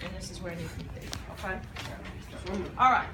and this is where it needs to be, okay? All right.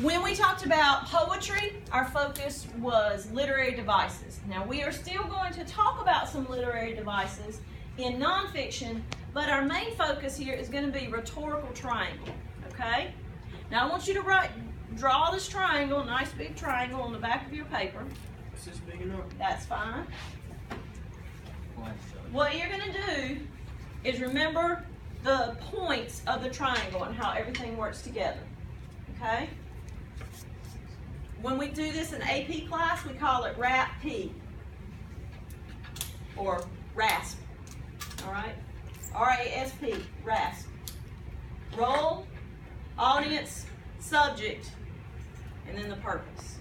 When we talked about poetry, our focus was literary devices. Now, we are still going to talk about some literary devices in nonfiction, but our main focus here is going to be rhetorical triangle, okay? Now, I want you to draw this triangle, a nice big triangle on the back of your paper. Is this big enough? That's fine. What you're going to do is remember the points of the triangle and how everything works together, okay? When we do this in AP class, we call it RASP, or RASP, all right? R-A-S-P, RASP. Role, audience, subject, and then the purpose.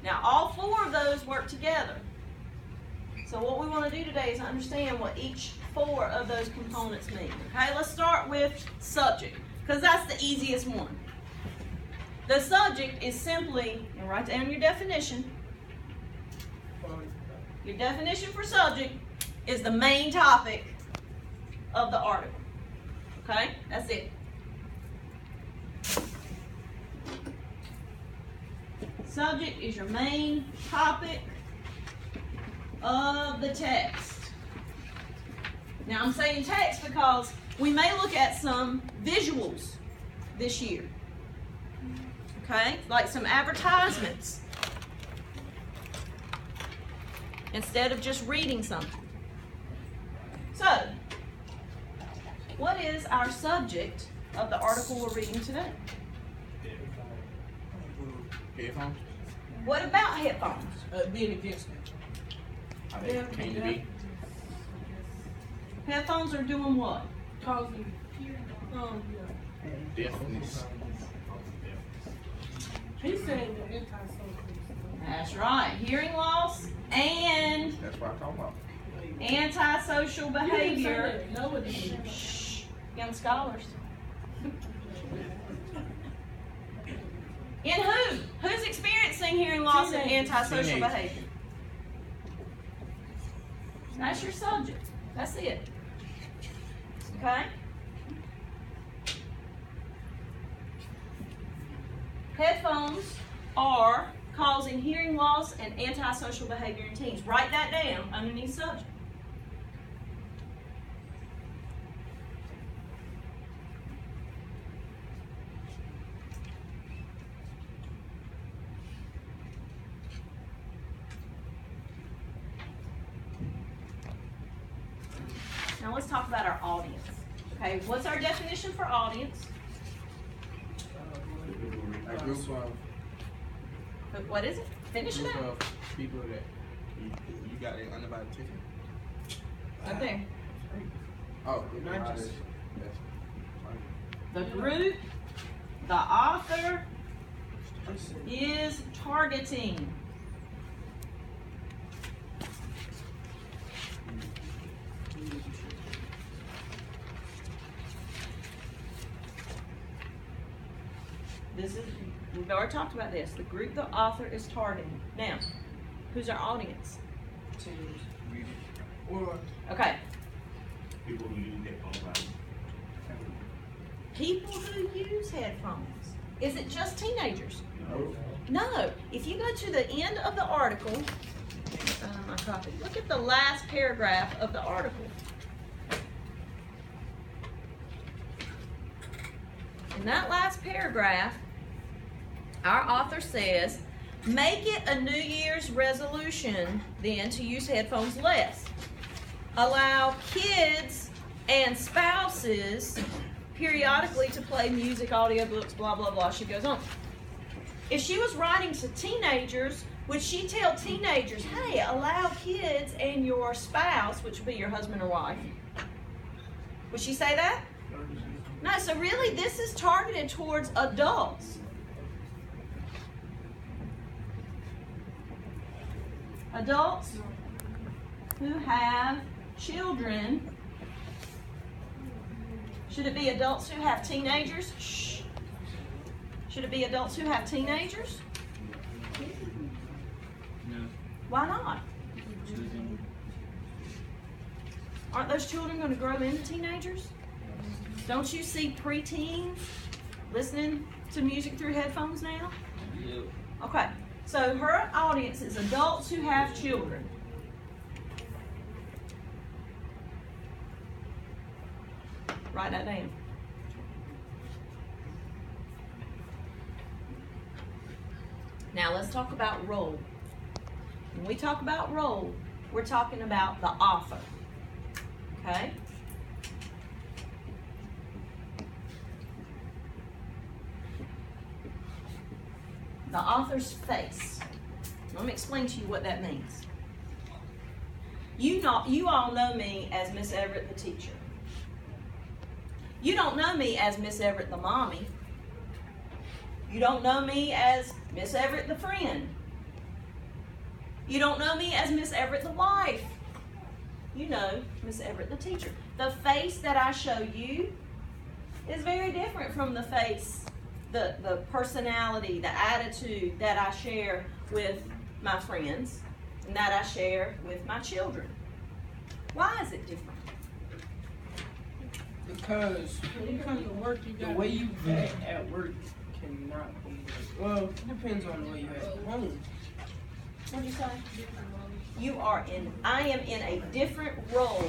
Now, all four of those work together. So what we want to do today is understand what each four of those components mean. Okay, let's start with subject, because that's the easiest one. The subject is simply, and write down your definition. Your definition for subject is the main topic of the article. Okay, that's it. Subject is your main topic of the text. Now I'm saying text because we may look at some visuals this year. Okay, like some advertisements instead of just reading something. So, what is our subject of the article we're reading today? Headphones? What about headphones? Being against it. Can you be? Headphones are doing what? Causing Deafness. He's saying the anti-social. That's right. Hearing loss and That's what I'm talking about. antisocial behavior. Nobody. Shh, young scholars. In who? Who's experiencing hearing loss and antisocial Teenagers. behavior? That's your subject. That's it. Okay? Headphones are causing hearing loss and antisocial behavior in teens. Write that down underneath subject. Now let's talk about our audience. Okay, what's our definition for audience? A group of What is it? Finish it out. people that you got their undivided attention. Right there. Oh, Not just- The group, the author is targeting. This is, we've already talked about this. The group the author is targeting. Now, who's our audience? Or Okay. People who use headphones. People who use headphones. Is it just teenagers? No. No. If you go to the end of the article, my copy, look at the last paragraph of the article. In that last paragraph, our author says, make it a New Year's resolution then to use headphones less. Allow kids and spouses periodically to play music, audiobooks, blah, blah, blah. She goes on. If she was writing to teenagers, would she tell teenagers, hey, allow kids and your spouse, which would be your husband or wife? Would she say that? No, so really this is targeted towards adults. Adults who have children. Should it be adults who have teenagers? Shh. Should it be adults who have teenagers? No. Why not? Aren't those children going to grow into teenagers? Don't you see preteens listening to music through headphones now? Yep. Okay, so her audience is adults who have children. Write that down. Now let's talk about role. When we talk about role, we're talking about the author. Okay? The author's face. Let me explain to you what that means. You all know me as Miss Everett the teacher. You don't know me as Miss Everett the mommy. You don't know me as Miss Everett the friend. You don't know me as Miss Everett the wife. You know Miss Everett the teacher. The face that I show you is very different from the face, the personality, the attitude that I share with my friends and that I share with my children. Why is it different? Because when you come to work, the way you act at work cannot be. Well, it depends on the way you act at home. What'd you say? I am in a different role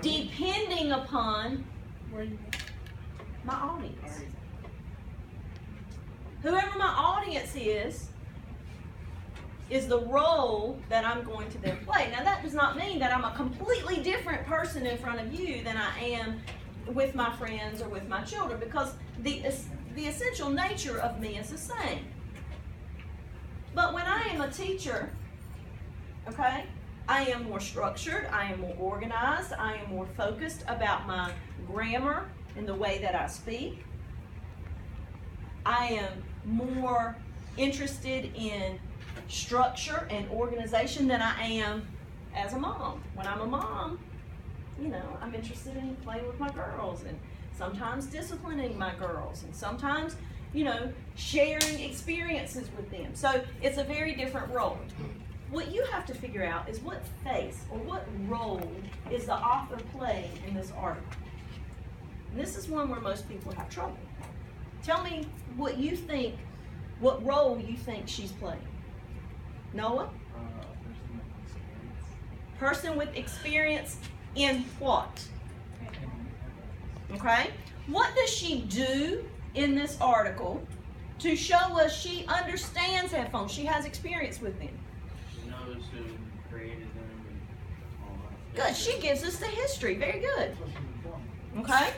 depending upon my audience. Whoever my audience is the role that I'm going to then play. Now that does not mean that I'm a completely different person in front of you than I am with my friends or with my children, because the essential nature of me is the same. But when I am a teacher, okay, I am more structured, I am more organized, I am more focused about my grammar and the way that I speak. I am more interested in structure and organization than I am as a mom. When I'm a mom, you know, I'm interested in playing with my girls and sometimes disciplining my girls and sometimes, you know, sharing experiences with them. So it's a very different role. What you have to figure out is what face or what role is the author playing in this article. And this is one where most people have trouble. Tell me what you think, what role you think she's playing. Noah? Person with experience in what? Okay. What does she do in this article to show us she understands headphones? She has experience with them. She knows who created them and all that. Good. She gives us the history. Very good. Okay.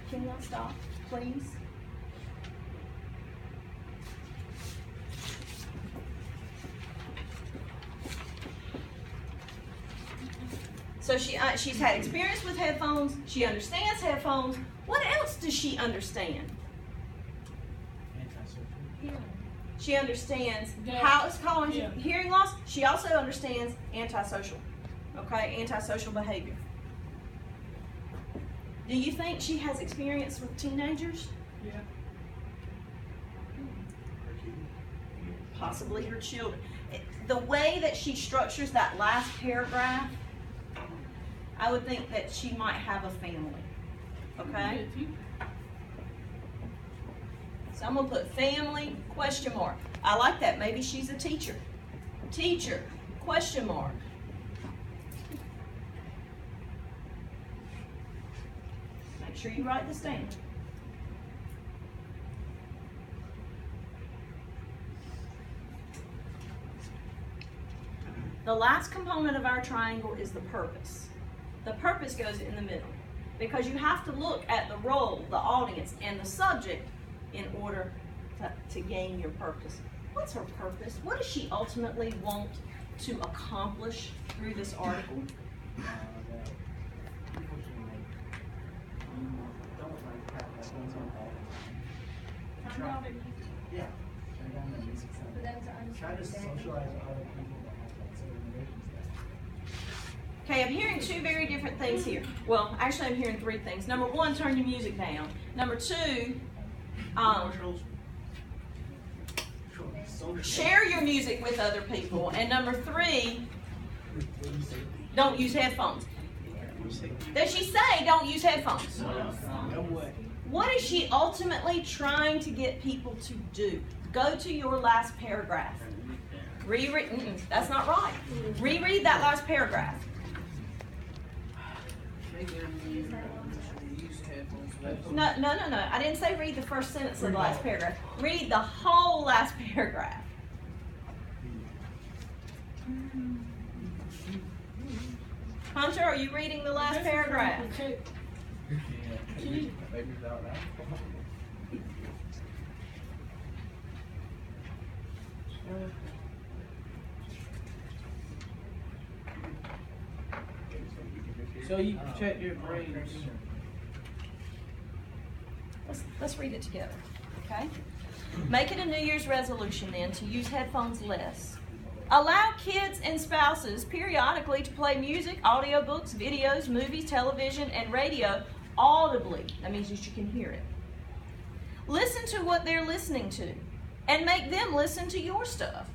Can you stop, please? So she's had experience with headphones. She understands headphones. What else does she understand? She understands how it's causing hearing loss. She also understands antisocial, okay, antisocial behavior. Do you think she has experience with teenagers? Yeah. Possibly her children. The way that she structures that last paragraph, I would think that she might have a family. Okay? So I'm going to put family, question mark. I like that. Maybe she's a teacher. Teacher, question mark. Make sure you write this down. The last component of our triangle is the purpose. The purpose goes in the middle because you have to look at the role, the audience, and the subject in order to gain your purpose. What's her purpose? What does she ultimately want to accomplish through this article? Yeah. Try to socialize with other people that have that same relations. Okay, I'm hearing two very different things here. Well, actually, I'm hearing three things. Number one, turn your music down. Number two, share your music with other people. And number three, don't use headphones. Does she say don't use headphones? What is she ultimately trying to get people to do? Go to your last paragraph. Reread. That's not right. Reread that last paragraph. No. I didn't say read the first sentence of the last paragraph. Read the whole last paragraph. Hunter, are you reading the last paragraph? So you protect your brains. Let's read it together, okay? Make it a New Year's resolution then to use headphones less. Allow kids and spouses periodically to play music, audiobooks, videos, movies, television, and radio audibly. That means that you can hear it. Listen to what they're listening to and make them listen to your stuff.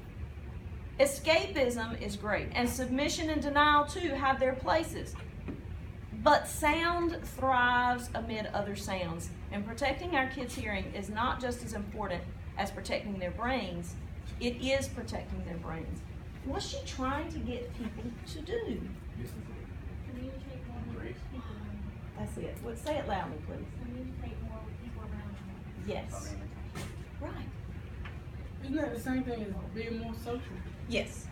Escapism is great, and submission and denial too have their places. But sound thrives amid other sounds, and protecting our kids' hearing is not just as important as protecting their brains. It is protecting their brains. What's she trying to get people to do? Communicate more with people around them. That's it. Well, say it loudly, please. Communicate more with people around them. Yes. Right. Isn't that the same thing as being more social? Yes.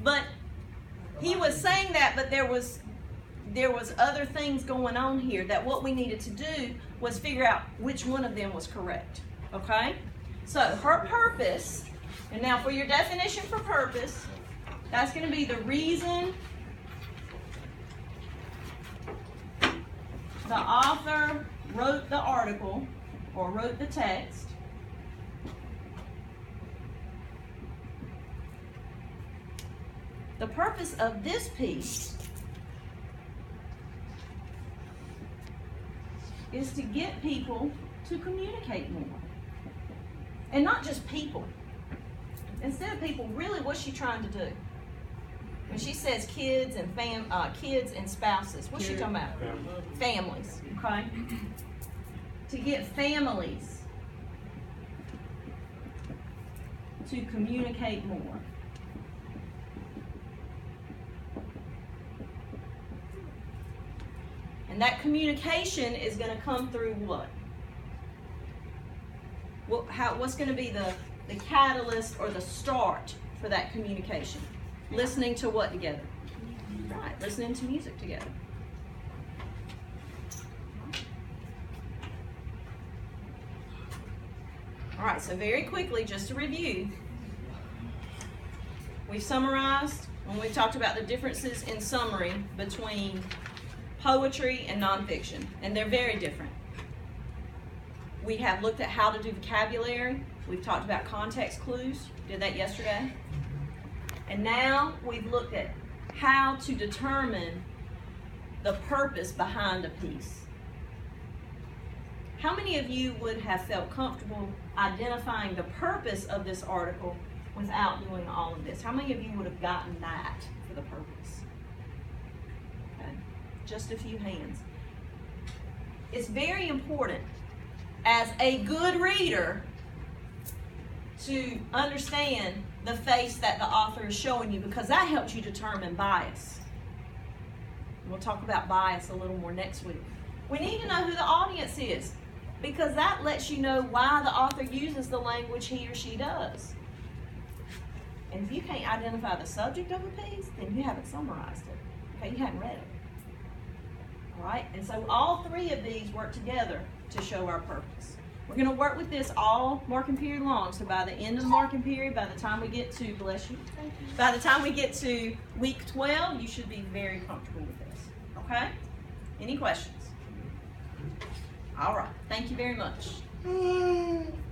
But he was saying that, but there was other things going on here that what we needed to do was figure out which one of them was correct. Okay? So her purpose, and now for your definition for purpose, that's going to be the reason the author wrote the article or wrote the text. The purpose of this piece is to get people to communicate more. And not just people. Instead of people, really what's she trying to do? When she says kids and kids and spouses, what's she talking about? Families, okay? To get families to communicate more. And that communication is going to come through what? What's going to be the catalyst or the start for that communication? Listening to what together? Right, listening to music together. All right, so very quickly, just to review, we've summarized when we talked about the differences in summary between poetry and nonfiction, and they're very different. We have looked at how to do vocabulary. We've talked about context clues. Did that yesterday. And now we've looked at how to determine the purpose behind a piece. How many of you would have felt comfortable identifying the purpose of this article without doing all of this? How many of you would have gotten that for the purpose? Okay. Just a few hands. It's very important as a good reader to understand the face that the author is showing you, because that helps you determine bias. We'll talk about bias a little more next week. We need to know who the audience is, because that lets you know why the author uses the language he or she does. And if you can't identify the subject of a piece, then you haven't summarized it. Okay, you haven't read it. All right, and so all three of these work together to show our purpose. We're going to work with this all marking period long, so by the end of the marking period, by the time we get to, bless you, by the time we get to week 12, you should be very comfortable with this. Okay? Any questions? All right, thank you very much. Mm.